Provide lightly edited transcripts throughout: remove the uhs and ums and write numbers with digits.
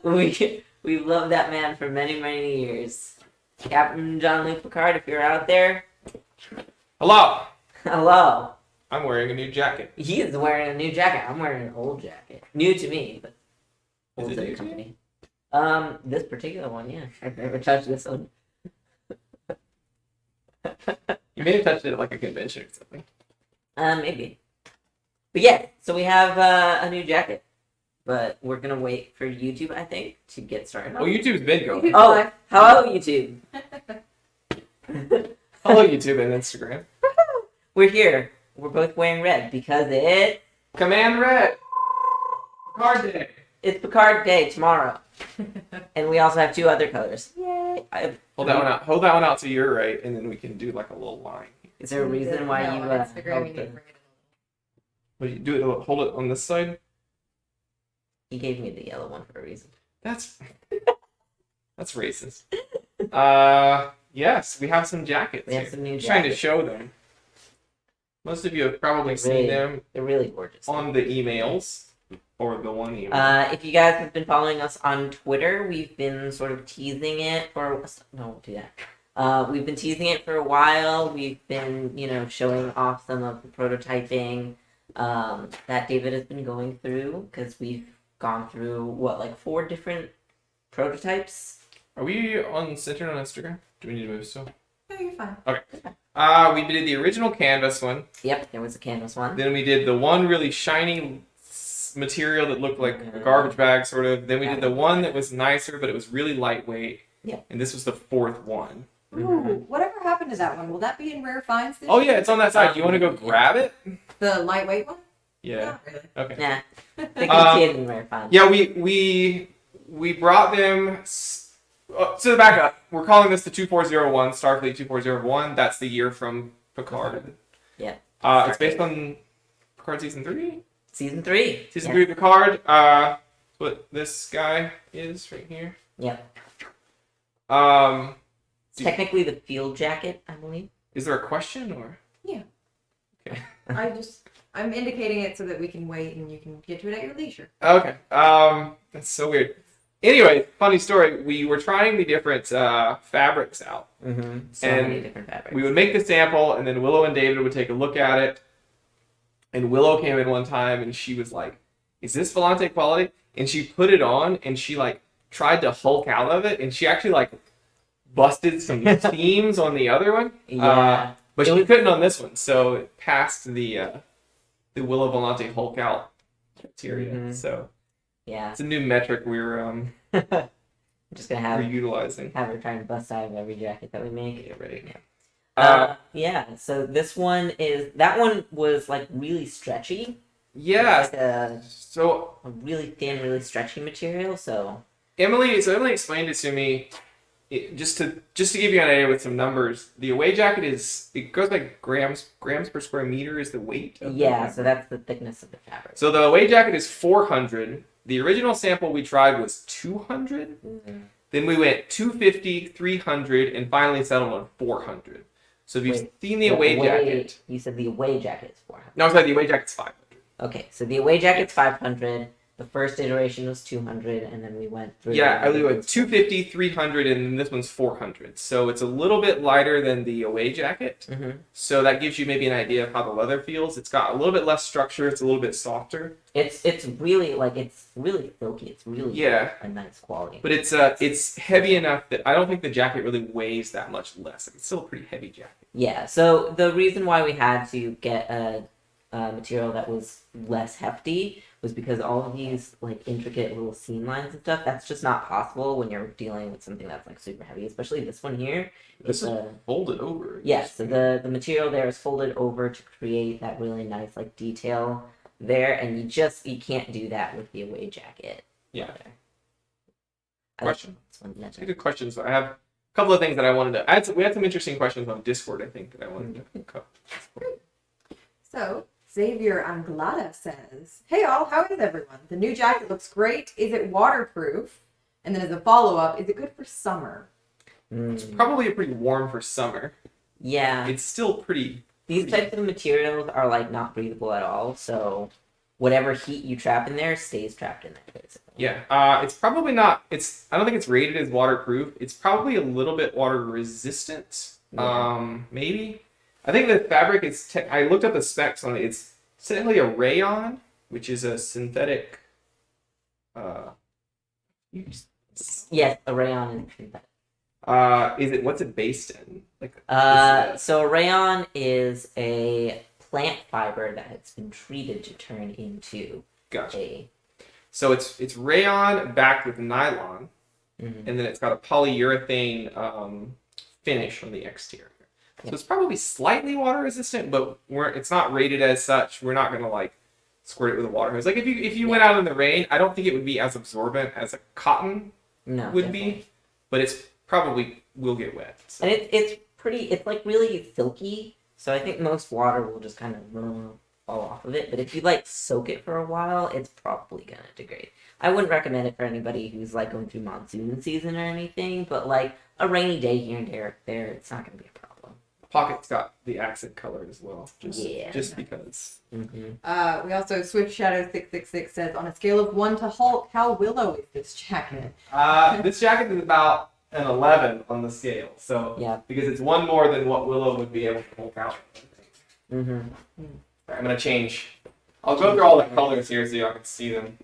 We've loved that man for many, many years. Captain Jean-Luc Picard, if you're out there, Hello. hello. I'm wearing a new jacket. He is wearing a new jacket. I'm wearing an old jacket. New to me, but Is old it to the new to company. This particular one, yeah. I've never touched this one. You may have touched it at like a convention or something. Maybe. But yeah, so we have a new jacket. But we're gonna wait for YouTube, I think, to get started. Oh, YouTube's been going. Oh, hello, YouTube. Hello, YouTube and Instagram. We're here. We're both wearing red because it's Command Red. Card Day. it's Picard Day tomorrow. And we also have two other colors. Yay! Hold that one out. Hold that one out to your right, and then we can do like a little line. Is there a reason why you on Instagram, held you need the- to bring it What do you do? It. Hold it on this side. He gave me the yellow one for a reason. That's racist. Yes, we have some jackets. We have here. some new Trying to jackets. show them. Most of you have probably They're seen really- them They're really gorgeous. on the emails or the one email. If you guys have been following us on Twitter, we've been sort of teasing it for no, we'll do that. We've been teasing it for a while. We've been, showing off some of the prototyping that David has been going through because we've gone through like 4 different prototypes. Are we centered on Instagram? Do we need to move still? No, you're fine. We did the original canvas one. Yep, there was a canvas one. Then we did the one really shiny material that looked like a garbage bag, sort of. Then we did the one that was nicer, but it was really lightweight. Yep. And this was the 4th one. Ooh, whatever happened to that one? Will that be in rare finds this Oh year? yeah, it's on that side. Do you want to go grab it? The lightweight one? Yeah. Not really. Okay. Nah, they can see it in rare finds. Yeah, we brought them. So the backup, we're calling this the 2401, Starfleet 2401. That's the year from Picard. Yeah. It's based on Picard season 3. Season 3. Season 3 Picard. What this guy is right here. Yep. Um, Technically the field jacket, I believe. is there a question or? I'm indicating it so that we can wait and you can get to it at your leisure. Okay. That's so weird. Anyway, funny story. We were trying the different fabrics out. Mm-hmm. So And many different fabrics. We would make the sample, and then Willow and David would take a look at it. And Willow came in one time, and she was like, "Is this Volante quality?" And she put it on, and she tried to Hulk out of it, and she actually busted some seams on the other one. Yeah. But she couldn't on this one, so it passed the Willow Volante Hulk out criteria. Mhm. So Yeah. it's a new metric we're I'm just gonna we're have utilizing. her try and bust out of every jacket that we make. Yeah, right. Yeah. So this one that one was really stretchy. Yeah. It's like So a really thin, really stretchy material. So Emily explained it to me. Just to give you an idea with some numbers, the away jacket it goes grams per square meter is the weight. Of the fabric. So that's the thickness of the fabric. So the away jacket is 400. The original sample we tried was 200. Mm-hmm. Then we went 250, 300, and finally settled on 400. So if you've seen the away jacket, You said the away jacket is 400. no, sorry, the away jacket's 500. Okay, so the away jacket's 500. The first iteration was 200, and then we went through. Yeah, I went 250, 300, and this one's 400. So it's a little bit lighter than the away jacket. Mm-hmm. So that gives you maybe an idea of how the leather feels. It's got a little bit less structure. It's a little bit softer. It's really it's really silky. It's really a nice quality. But it's heavy enough that I don't think the jacket really weighs that much less. It's still a pretty heavy jacket. Yeah. So the reason why we had to get a material that was less hefty was because all of these intricate little seam lines and stuff, that's just not possible when you're dealing with something that's super heavy, especially this one here. This is folded over. Yeah, so the material there is folded over to create that really nice detail there, and you can't do that with the away jacket. Yeah. Question? Good questions. I have a couple of things that I wanted to. We had some interesting questions on Discord, I think, that I wanted to cover. So, Xavier Anglada says, "Hey all, how is everyone? The new jacket looks great. Is it waterproof? And then as a follow-up, is it good for summer?" It's probably pretty warm for summer. Yeah. It's still pretty... These types of materials are not breathable at all, so whatever heat you trap in there stays trapped in there, basically. Yeah, it's probably not. I don't think it's rated as waterproof. It's probably a little bit water resistant. Yeah. Maybe. I think the fabric is. I looked up the specs on it. It's technically a rayon, which is a synthetic. Yes, a rayon is synthetic. Is it? What's it based in? So a rayon is a plant fiber that has been treated to turn into Gotcha. a. So it's rayon backed with nylon, Mhm. and then it's got a polyurethane finish on the exterior. So Yeah. it's probably slightly water resistant, but it's not rated as such. We're not gonna like squirt it with a water hose. Like if you went out in the rain, I don't think it would be as absorbent as a cotton No, would definitely. be, but it's probably will get wet. So. And it's pretty. It's like really silky. So I think most water will just kind of fall off of it. But if you like soak it for a while, it's probably gonna degrade. I wouldn't recommend it for anybody who's like going through monsoon season or anything. But like a rainy day here and there, it's not gonna be a problem. Pocket's got the accent color as well, just because. Mm-hmm. We also Swift Shadow 666 says on a scale of 1 to Hulk, how willow is this jacket? This jacket is about an 11 on the scale, so Yeah. because it's one more than what Willow would be able to hold out. Mm-hmm. Alright, I'm gonna change. I'll go through all the colors here so y'all can see them.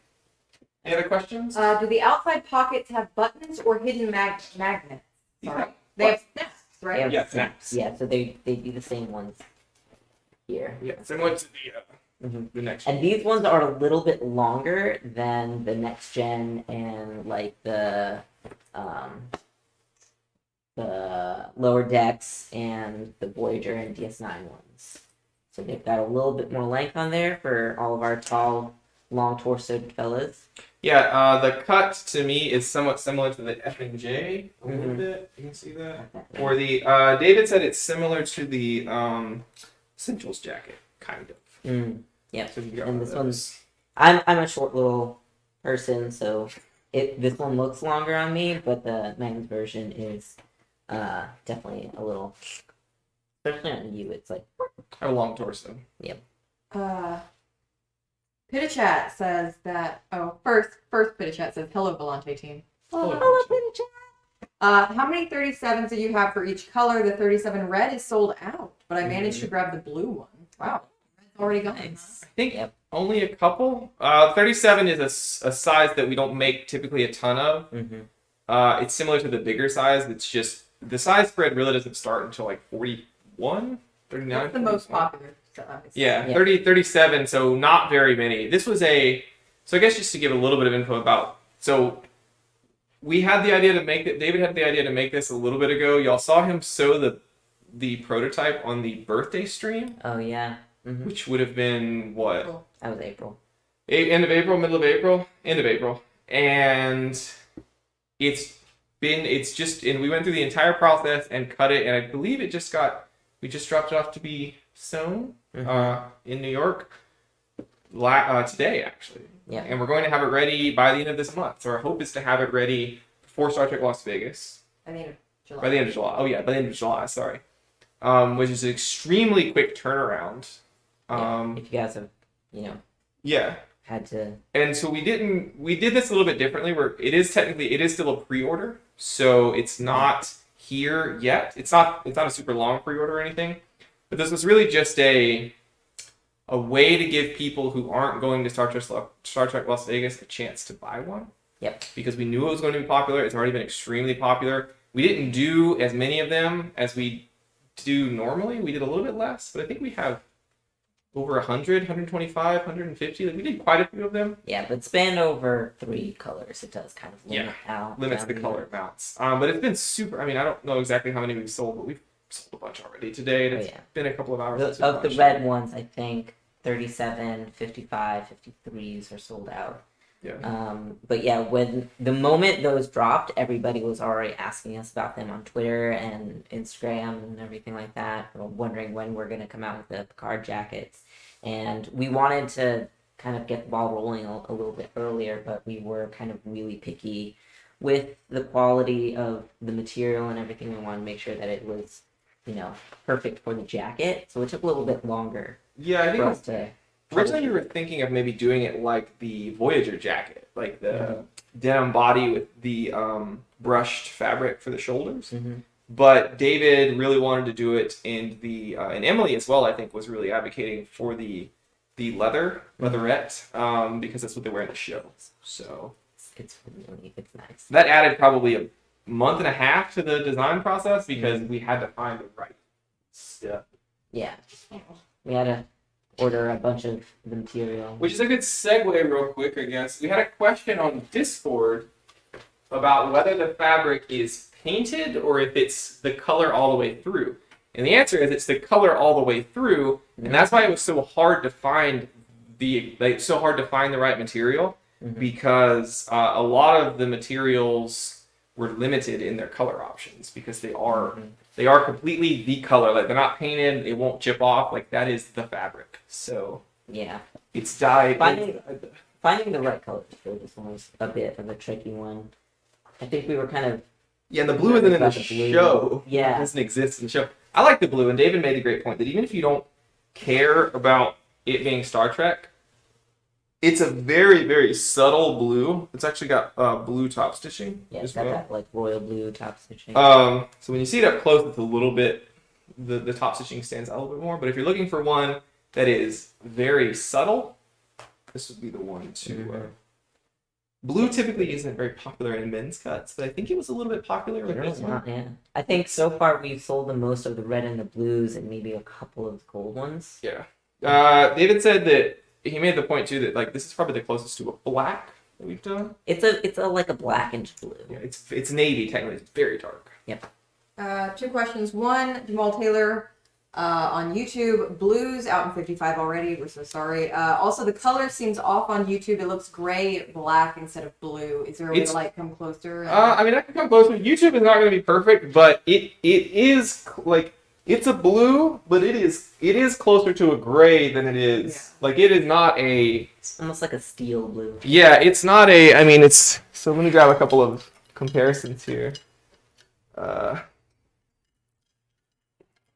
Any other questions? Do the outside pockets have buttons or hidden magnets? Sorry. They have snaps, right? Yeah, snaps. Yeah, so they be the same ones here. Yeah, similar to the next one. And these ones are a little bit longer than the next gen and like the lower decks and the Voyager and DS9 ones. So they've got a little bit more length on there for all of our tall, long torsoed fellas. Yeah, the cut to me is somewhat similar to the F and J a little bit. You can see that. Or the David said it's similar to the Essentials jacket, kind of. Yeah. So you got And one this of those. I'm a short little person, so this one looks longer on me, but the men's version is definitely a little, especially on you. It's like I have a long torso. Pitachat says that. Oh, first Pitachat says hello, Volante team. Hello, How many 37s do you have for each color? The 37 red is sold out, but I managed to grab the blue one. Wow, red's already gone. nice. I think only a couple. 37 is a size that we don't make typically a ton of. Mm-hmm. It's similar to the bigger size. It's just the size spread really doesn't start until like 41, 39. That's the most 41. popular size. Yeah, 30, 37, so not very many. This was so I guess just to give a little bit of info about, so we had the idea to make it, David had the idea to make this a little bit ago. Y'all saw him sew the prototype on the birthday stream, Oh yeah. Mm-hmm. which would have been what? Cool. That was April. End of April, middle of April? End of April. And and we went through the entire process and cut it, and I believe we just dropped it off to be sewn in New York today, actually. Yeah. And we're going to have it ready by the end of this month. So our hope is to have it ready before Star Trek Las Vegas. I mean, July. By the end of July. Oh, yeah, by the end of July, sorry. Which is an extremely quick turnaround. If you guys have, Yeah. had to. And so we did this a little bit differently where it is still a pre-order. So it's not here yet. It's not a super long pre-order or anything. But this was really just a way to give people who aren't going to Star Trek Las Vegas a chance to buy one. Yep. Because we knew it was going to be popular. It's already been extremely popular. We didn't do as many of them as we do normally. We did a little bit less, but I think we have over 100, 125, 150. Like we did quite a few of them. Yeah, but span over 3 colors, it does kind of Limits the color amounts. But it's been super. I mean, I don't know exactly how many we've sold, but we've sold a bunch already today. And it's been a couple of hours. since Of we the launched. red ones, I think 37, 55, 53s are sold out. Yeah. But yeah, when the moment those dropped, everybody was already asking us about them on Twitter and Instagram and everything like that, wondering when we're going to come out with the Picard jackets. And we wanted to kind of get the ball rolling a little bit earlier, but we were kind of really picky with the quality of the material and everything. We wanted to make sure that it was, perfect for the jacket. So it took a little bit longer Yeah, I for us think to. Originally, we were thinking of maybe doing it like the Voyager jacket, like the denim body with the brushed fabric for the shoulders. Mm-hmm. But David really wanted to do it, and and Emily as well, I think, was really advocating for the leatherette, because that's what they wear in the show. So It's nice. that added probably a month and a half to the design process because we had to find the right stuff. Yeah, we had to order a bunch of the material. Which is a good segue, real quick, I guess. We had a question on Discord about whether the fabric is painted or if it's the color all the way through. And the answer is it's the color all the way through, and that's why it was so hard to find the right material, because a lot of the materials were limited in their color options because they are completely the color. Like, they're not painted, it won't chip off. Like, that is the fabric. So Yeah, it's dyed. finding the right color for this one was a bit of a tricky one. I think we were kind of Yeah, and the blue isn't in the About the blue. show. Yeah. It doesn't exist in the show. I like the blue, and David made a great point that even if you don't care about it being Star Trek, it's a very, very subtle blue. It's actually got blue top stitching it's as got well. that like royal blue top stitching. So when you see it up close, it's a little bit, the top stitching stands out a little bit more. But if you're looking for one that is very subtle, this would be the one to... Blue typically isn't very popular in men's cuts, but I think it was a little bit popular with this one. Yeah, I think so far we've sold the most of the red and the blues, and maybe a couple of the gold ones. Yeah. David said that he made the point too that like this is probably the closest to a black that we've done. It's a like a blackened blue. Yeah, it's navy technically. It's very dark. Yep. 2 questions. One, Jamal Taylor on YouTube. Blues out in 55 already. We're so sorry. Also, the color seems off on YouTube. It looks gray, black instead of blue. Is there a way to like come closer? I mean, I can come closer. YouTube is not going to be perfect, but it is like it's a blue, but it is closer to a gray than it is. Like it is not a. It's almost like a steel blue. Yeah, it's not a. I mean, it's. So let me grab a couple of comparisons here.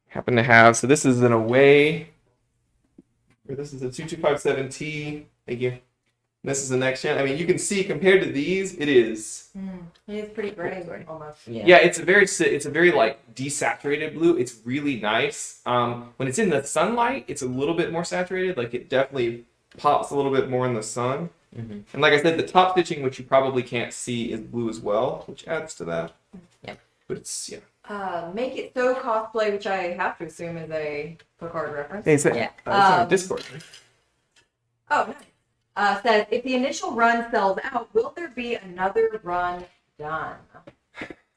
Happen to have, so this is an away, or this is a 2257T. Thank you. This is the next gen. I mean, you can see compared to these, it is. It is pretty gray, almost. Yeah, it's a very like desaturated blue. It's really nice. When it's in the sunlight, it's a little bit more saturated. Like it definitely pops a little bit more in the sun. And like I said, the top stitching, which you probably can't see, is blue as well, which adds to that. Yep. But it's Make It So cosplay, which I have to assume is a Picard reference. Hey, it's Yeah. on Discord. Oh, nice. Says, if the initial run sells out, will there be another run done?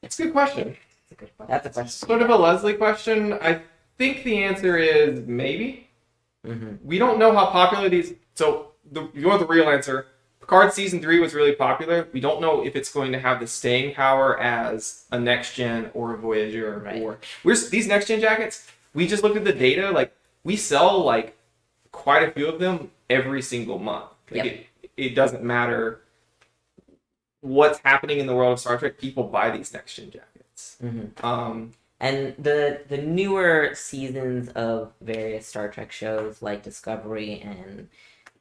It's a good question. That's a good question. That's a question. Sort of a Leslie question. I think the answer is maybe. We don't know how popular these. So you want the real answer? Picard season 3 was really popular. We don't know if it's going to have the staying power as a next gen or a Voyager or these next gen jackets. We just looked at the data. Like we sell like quite a few of them every single month. Like it doesn't matter what's happening in the world of Star Trek. People buy these next gen jackets. And the newer seasons of various Star Trek shows like Discovery and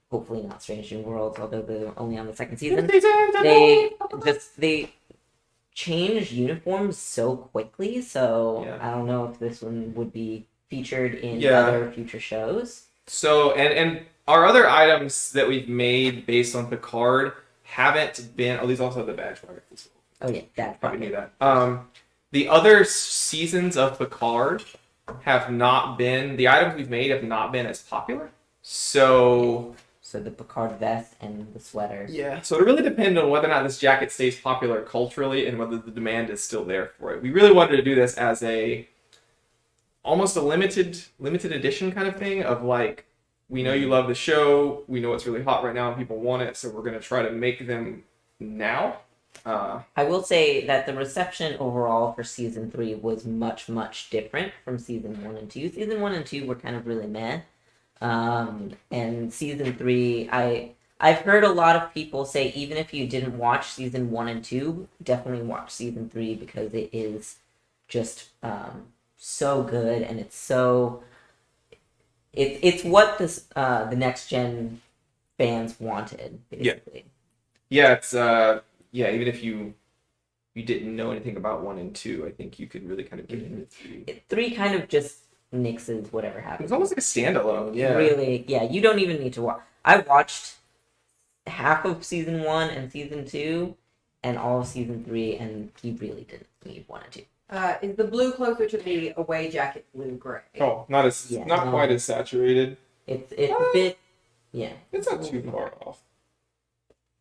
hopefully not Strange New Worlds, although they're only on the second season, they change uniforms so quickly, so I don't know if this one would be featured in other future shows. So and our other items that we've made based on Picard haven't been. Oh, these also have the badge mark. Oh yeah, that Probably knew that. The other seasons of Picard have not been. The items we've made have not been as popular. So the Picard vest and the sweaters. Yeah, so it really depends on whether or not this jacket stays popular culturally and whether the demand is still there for it. We really wanted to do this as almost a limited edition kind of thing of like, we know you love the show, we know it's really hot right now and people want it, so we're going to try to make them now. I will say that the reception overall for season 3 was much, much different from season 1 and 2. Season 1 and 2 were kind of really meh. And season 3, I've heard a lot of people say even if you didn't watch season 1 and 2, definitely watch season 3 because it is just so good and it's It's what the next gen fans wanted, basically. Yeah, it's even if you didn't know anything about 1 and 2, I think you could really kind of get into 3. 3 kind of just nixes whatever happened. It's almost like a standalone. Yeah. Really, yeah. You don't even need to watch. I watched half of season 1 and season 2, and all of season 3, and you really didn't need 1 and 2. Is the blue closer to the away jacket blue gray? Oh, not quite as saturated. It's a bit, yeah. It's not too far off.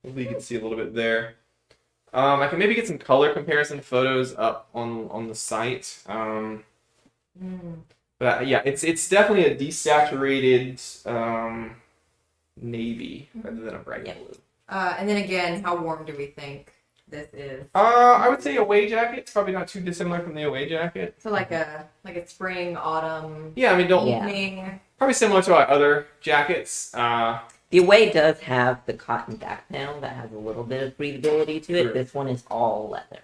Hopefully you can see a little bit there. I can maybe get some color comparison photos up on the site. But yeah, it's definitely a desaturated navy rather than a bright blue. And then again, how warm do we think this is? I would say away jacket's probably not too dissimilar from the away jacket. So like a spring, autumn. Yeah, I mean evening. probably similar to our other jackets. The away does have the cotton back panel that has a little bit of breathability to it. Sure. This one is all leather.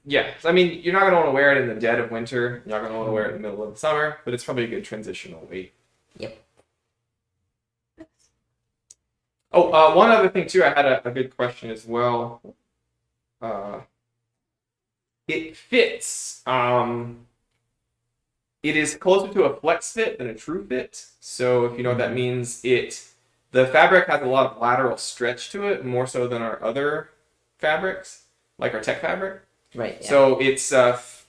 Yeah, so, I mean, you're not going to want to wear it in the dead of winter. You're not going to want to wear it in the middle of the summer, but it's probably a good transitional weight. Yep. Oh, one other thing too. I had a good question as well. It fits. It is closer to a flex fit than a true fit. So if you know what that means, the fabric has a lot of lateral stretch to it, more so than our other fabrics, like our tech fabric. Right. Yeah. So it's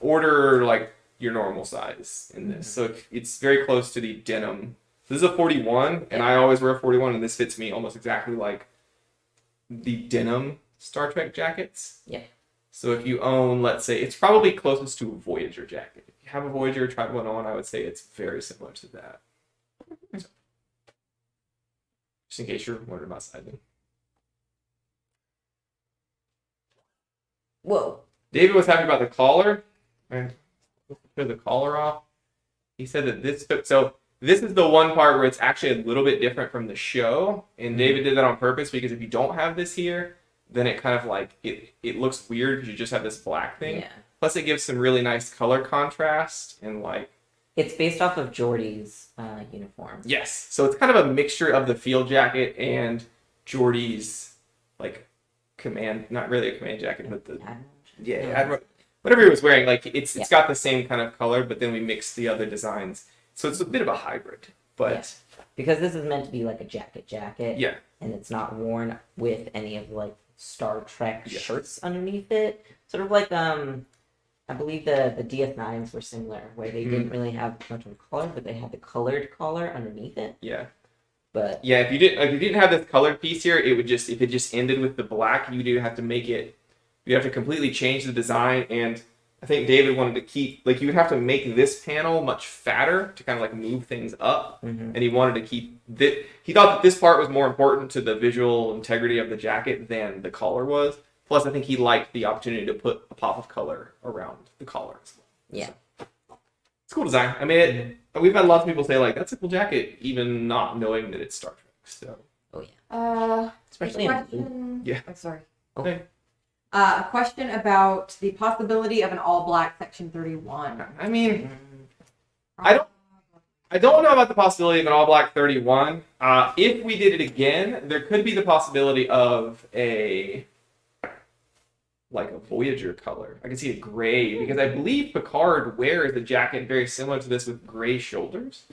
order like your normal size in this. So it's very close to the denim. This is a 41, and I always wear a 41, and this fits me almost exactly like the denim Star Trek jackets. Yeah. So if you own, let's say, it's probably closest to a Voyager jacket. If you have a Voyager, try one on, I would say it's very similar to that. So, just in case you're wondering about sizing. Whoa. David was happy about the collar. Let's turn the collar off. He said that this fit, so this is the one part where it's actually a little bit different from the show, and David did that on purpose because if you don't have this here, then it kind of like it looks weird because you just have this black thing. Yeah. Plus, it gives some really nice color contrast and like. It's based off of Geordie's uniform. Yes, so it's kind of a mixture of the field jacket and Geordie's like command, not really a command jacket, but the Admiral, whatever he was wearing. Like it's got the same kind of color, but then we mixed the other designs. So it's a bit of a hybrid, but because this is meant to be like a jacket, yeah, and it's not worn with any of like Star Trek shirts underneath it. Sort of like I believe the DS9s were similar, where they didn't really have much of a collar, but they had the colored collar underneath it. Yeah, but yeah, if you didn't have this colored piece here, it would just if it just ended with the black, you do have to make it. You have to completely change the design and. I think David wanted to keep, like, you would have to make this panel much fatter to kind of, like, move things up. And he wanted to keep, he thought that this part was more important to the visual integrity of the jacket than the collar was. Plus, I think he liked the opportunity to put a pop of color around the collar as well. Yeah. So, it's a cool design. I mean, we've had lots of people say, like, that's a cool jacket, even not knowing that it's Star Trek, so. Oh, yeah. Especially Yeah. I'm sorry. Okay. A question about the possibility of an all-black Section 31. I mean, I don't know about the possibility of an all-black 31. If we did it again, there could be the possibility of a Voyager color. I can see a gray, because I believe Picard wears a jacket very similar to this with gray shoulders.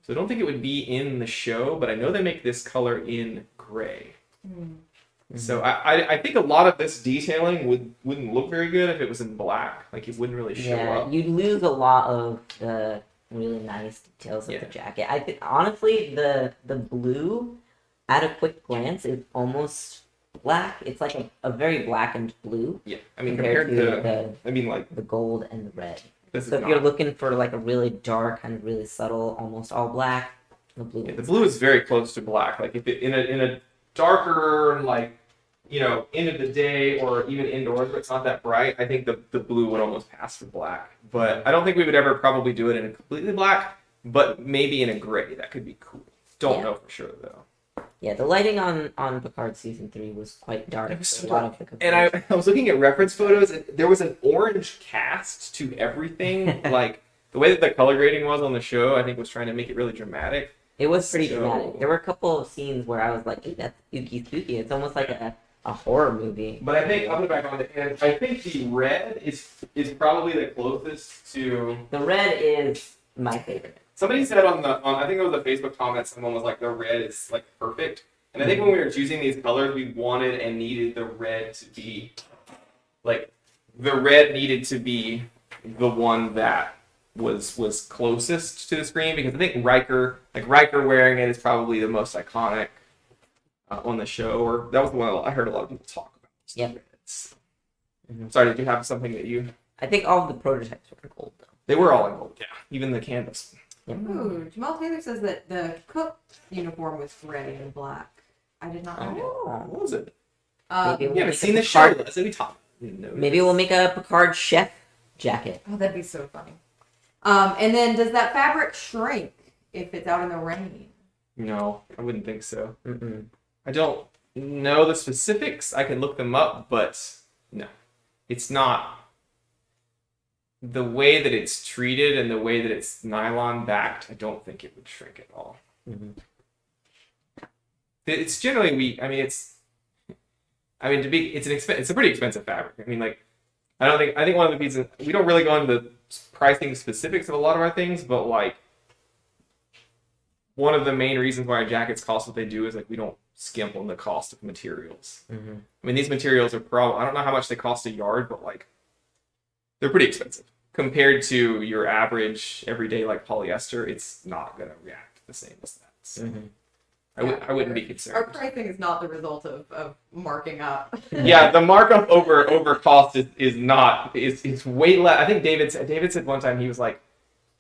So I don't think it would be in the show, but I know they make this color in gray. So I think a lot of this detailing wouldn't look very good if it was in black. Like it wouldn't really show up. You'd lose a lot of the really nice details of the jacket. I think honestly the blue at a quick glance is almost black. It's like a very blackened blue. Yeah, I mean compared to the gold and the red. So if you're looking for like a really dark, kind of really subtle, almost all black, the blue. Yeah, the blue is very close to black. Like if it in a darker, like, you know, end of the day or even indoors where it's not that bright, I think the blue would almost pass for black. But I don't think we would ever probably do it in a completely black, but maybe in a gray. That could be cool. Don't know for sure, though. Yeah, the lighting on Picard Season 3 was quite dark. It was so a lot of the and I was looking at reference photos, and there was an orange cast to everything. Like, the way that the color grading was on the show, I think was trying to make it really dramatic. It was pretty So- dramatic. There were a couple of scenes where I was like, "Hey, that's spooky." It's almost like a horror movie. But I think I'll put it back on it, and I think the red is probably the closest to. The red is my favorite. Somebody said on I think it was a Facebook comment, someone was like, the red is like perfect. And I think when we were choosing these colors, we wanted and needed the red to be like the red needed to be the one that was closest to the screen, because I think Riker wearing it is probably the most iconic on the show, or that was the one I heard a lot of people talk about. Yep. Sorry, did you have something that you? I think all of the prototypes were gold though. They were all in gold, yeah. Even the canvas. Yep. Ooh, Jamal Taylor says that the cook uniform was gray and black. I did not know. Oh. What was it? Maybe You we'll haven't make seen a the show. Picard- That's what we talk. No. Maybe we'll make a Picard chef jacket. Oh, that'd be so funny. And then does that fabric shrink if it's out in the rain? No, I wouldn't think so. Mm-mm. I don't know the specifics. I can look them up, but no, it's not. The way that it's treated and the way that it's nylon backed, I don't think it would shrink at all. Mm-hmm. It's generally it's a pretty expensive fabric. I mean, like, I think one of the reasons we don't really go into the pricing specifics of a lot of our things, but like one of the main reasons why our jackets cost what they do is like we don't skimp on the cost of materials. Mm-hmm. I mean, these materials are probably, I don't know how much they cost a yard, but like they're pretty expensive compared to your average everyday like polyester. It's not gonna react the same as that. So Mm-hmm. I wouldn't be Our concerned. pricing is not the result of marking up. Yeah, the markup over cost is not it's way less. I think David said one time, he was like,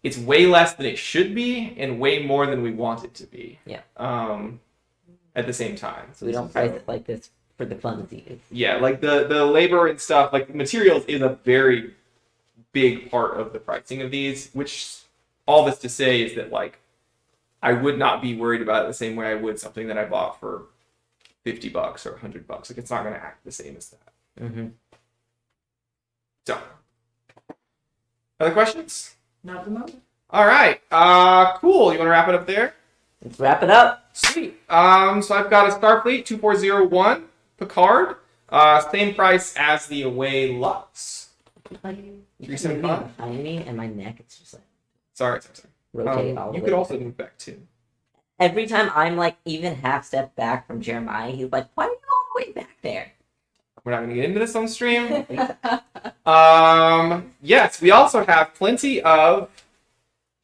it's way less than it should be and way more than we want it to be. Yeah. At the same time. So we don't price it like this for the funsies. Yeah, like the labor and stuff, like materials is a very big part of the pricing of these, which all this to say is that like I would not be worried about it the same way I would something that I bought for $50 or $100. Like it's not going to act the same as that. Mm-hmm. So, other questions? Not at the moment. All right. Cool. You want to wrap it up there? Let's wrap it up. Sweet. So I've got a Starfleet 2401 Picard. Same price as the Away Lux. Like, 375? behind me and my neck, it's just like Sorry. rotate all the You way. could also move back too. Every time I'm like even half step back from Jeremiah, he's like, "Why are you all the way back there?" We're not going to get into this on stream. Yes, we also have plenty of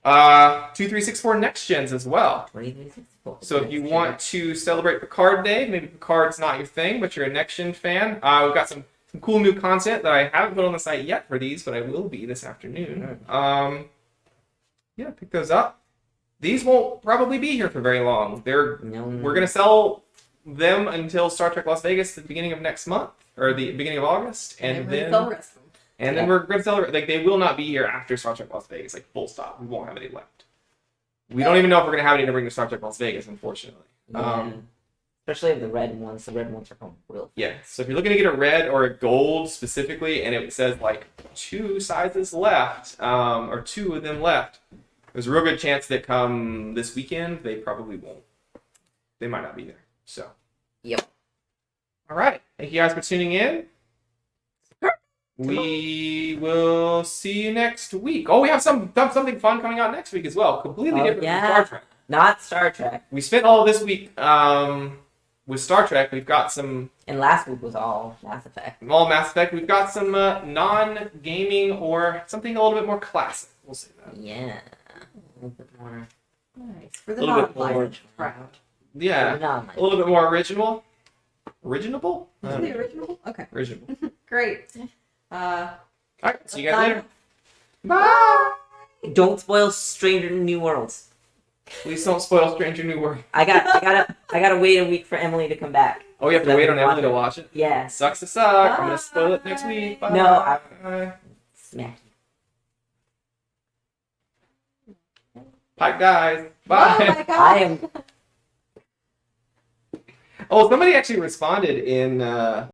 2364 Next Gens as well. 2364. So if you want to celebrate Picard Day, maybe Picard's not your thing, but you're a Next Gen fan, we've got some cool new content that I haven't put on the site yet for these, but I will be this afternoon. Yeah, pick those up. These won't probably be here for very long. We're going to sell them until Star Trek Las Vegas at the beginning of next month, or the beginning of August, and then the rest of them. then we're going to celebrate. Like, they will not be here after Star Trek Las Vegas, like full stop. We won't have any left. We don't even know if we're going to have any to bring to Star Trek Las Vegas, unfortunately. Yeah. Especially the red ones. The red ones are going real fast. Yeah, so if you're looking to get a red or a gold specifically, and it says like 2 sizes left, or 2 of them left, there's a real good chance that come this weekend, they probably won't. They might not be there. So. Yep. All right. Thank you guys for tuning in. We will see you next week. Oh, we have something fun coming out next week as well. Completely different from Star Trek. Not Star Trek. We spent all this week with Star Trek. We've got some. And last week was all Mass Effect. All Mass Effect. We've got some non-gaming or something a little bit more classic. We'll say that. Yeah. A little bit more. Nice. For the A little bit more. non-licensed crowd. Yeah. Not A little bit more original. Original? Is it original? Okay. Original. Great. All right. See you guys later. Bye. Don't spoil Stranger New Worlds. Please don't spoil Stranger New World. I gotta wait a week for Emily to come back. Oh, you have to wait on Emily to watch it? Yeah. Sucks to suck. I'm going to spoil it next week. Bye. No, Smack. Bye, guys. Oh Bye. my god. I am. Oh, somebody actually responded in